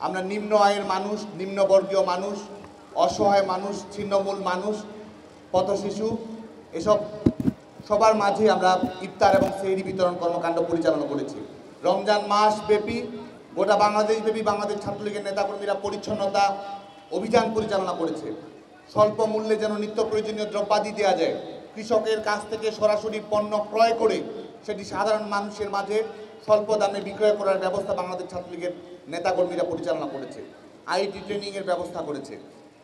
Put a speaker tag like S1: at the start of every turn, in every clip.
S1: আমরা নিম্ন আয়ের মানুষ, নিম্নবর্গীয় মানুষ, অসহায় মানুষ, ছিন্নমূল মানুষ, পথশিশু এসব সবার মাঝে আমরা ইফতার এবং সেহরি বিতরণ কর্মকাণ্ড পরিচালনা করেছি। রমজান মাস ব্যাপী গোটা বাংলাদেশব্যাপী বাংলাদেশ ছাত্রলীগের নেতাকর্মীরা পরিচ্ছন্নতা অভিযান পরিচালনা করেছে। স্বল্প মূল্যে যেন নিত্য প্রয়োজনীয় দ্রব্যাদি দেওয়া যায়, কৃষকের কাছ থেকে সরাসরি পণ্য ক্রয় করে সেটি সাধারণ মানুষের মাঝে স্বল্প দামে বিক্রয় করার ব্যবস্থা বাংলাদেশ ছাত্রলীগের নেতাকর্মীরা পরিচালনা করেছে। আইটি ট্রেনিংয়ের ব্যবস্থা করেছে।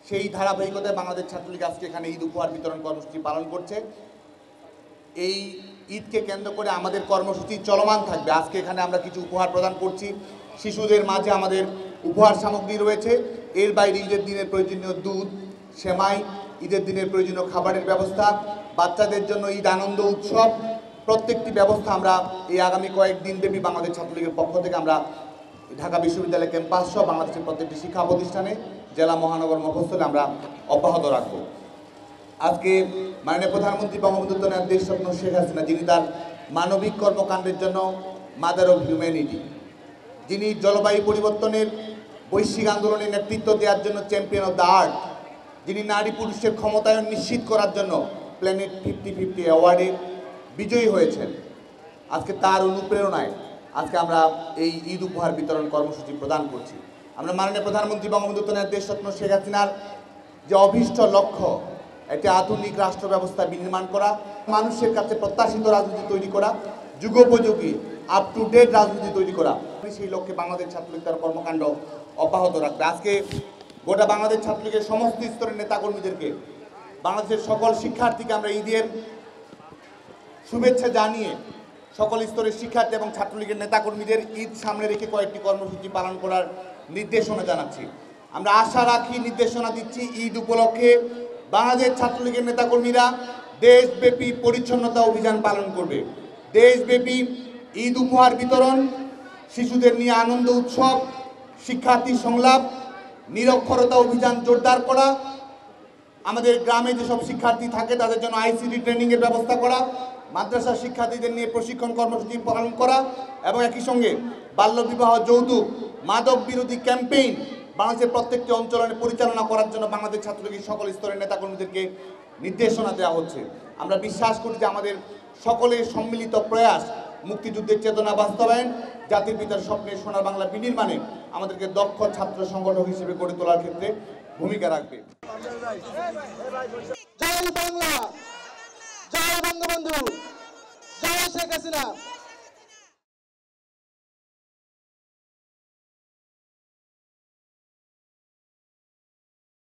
S1: সেই ধারাবাহিকতায় বাংলাদেশ ছাত্রলীগ আজকে এখানে ঈদ উপহার বিতরণ কর্মসূচি পালন করছে। এই ঈদকে কেন্দ্র করে আমাদের কর্মসূচি চলমান থাকবে। আজকে এখানে আমরা কিছু উপহার প্রদান করছি। শিশুদের মাঝে আমাদের উপহার সামগ্রী রয়েছে। এর বাইরে ঈদের দিনের প্রয়োজনীয় দুধ, সেমাই, ঈদের দিনের প্রয়োজনীয় খাবারের ব্যবস্থা, বাচ্চাদের জন্য ঈদ আনন্দ উৎসব, প্রত্যেকটি ব্যবস্থা আমরা এই আগামী কয়েকদিন ব্যাপী বাংলাদেশ ছাত্রলীগের পক্ষ থেকে আমরা ঢাকা বিশ্ববিদ্যালয় ক্যাম্পাস সহ বাংলাদেশের প্রত্যেকটি শিক্ষা প্রতিষ্ঠানে, জেলা, মহানগর, মফস্বলে আমরা অব্যাহত রাখব। আজকে মাননীয় প্রধানমন্ত্রী বঙ্গবন্ধু দেশরত্ন শেখ হাসিনা, যিনি তার মানবিক কর্মকাণ্ডের জন্য মাদার অফ হিউম্যানিটি, যিনি জলবায়ু পরিবর্তনের বৈশ্বিক আন্দোলনে নেতৃত্ব দেওয়ার জন্য চ্যাম্পিয়ন অফ দ্য আর্থ, যিনি নারী পুরুষের ক্ষমতায়ন নিশ্চিত করার জন্য প্ল্যানেট 50-50 অ্যাওয়ার্ডে বিজয়ী হয়েছেন, আজকে তার অনুপ্রেরণায় আজকে আমরা এই ঈদ উপহার বিতরণ কর্মসূচি প্রদান করছি। আমরা মাননীয় প্রধানমন্ত্রী বঙ্গবন্ধু দেশরত্ন শেখ হাসিনার যে অভীষ্ট লক্ষ্য, একটি আধুনিক রাষ্ট্র ব্যবস্থা বিনির্মাণ করা, মানুষের কাছে প্রত্যাশিত রাজনীতি তৈরি করা, যুগোপযোগী আপ টু ডেট রাজনীতি তৈরি করা, সেই লক্ষ্যে বাংলাদেশ ছাত্রলীগ তার কর্মকাণ্ড অব্যাহত রাখবে। আজকে গোটা বাংলাদেশ ছাত্রলীগের সমস্ত স্তরের নেতাকর্মীদেরকে, বাংলাদেশের সকল শিক্ষার্থীকে আমরা ঈদের শুভেচ্ছা জানিয়ে সকল স্তরের শিক্ষার্থী এবং ছাত্রলীগের নেতাকর্মীদের ঈদ সামনে রেখে কয়েকটি কর্মসূচি পালন করার নির্দেশনা জানাচ্ছি। আমরা আশা রাখি, নির্দেশনা দিচ্ছি, ঈদ উপলক্ষে বাংলাদেশ ছাত্রলীগের নেতাকর্মীরা দেশব্যাপী পরিচ্ছন্নতা অভিযান পালন করবে। দেশব্যাপী ঈদ উপহার বিতরণ, শিশুদের নিয়ে আনন্দ উৎসব, শিক্ষার্থী সংলাপ, নিরক্ষরতা অভিযান জোরদার করা, আমাদের গ্রামে যেসব শিক্ষার্থী থাকে তাদের জন্য আইসিটি ট্রেনিংয়ের ব্যবস্থা করা, মাদ্রাসার শিক্ষার্থীদের নিয়ে প্রশিক্ষণ কর্মসূচি পালন করা এবং একই সঙ্গে বাল্যবিবাহ, যৌতুক, মাদক বিরোধী ক্যাম্পেইন বাংলাদেশের প্রত্যেকটি অঞ্চলে পরিচালনা করার জন্য বাংলাদেশ ছাত্রলীগের সকল স্তরের নেতাকর্মীদেরকে নির্দেশনা দেওয়া হচ্ছে। আমরা বিশ্বাস করি যে আমাদের সকলের সম্মিলিত প্রয়াস মুক্তিযুদ্ধের চেতনা বাস্তবায়ন, জাতির পিতার স্বপ্নের সোনার বাংলা বিনির্মাণে আমাদেরকে দক্ষ ছাত্র সংগঠক হিসেবে গড়ে তোলার ক্ষেত্রে ভূমিকা রাখবে।
S2: জয় বাংলা, জয় বঙ্গবন্ধু, জয় শেখ হাসিনা।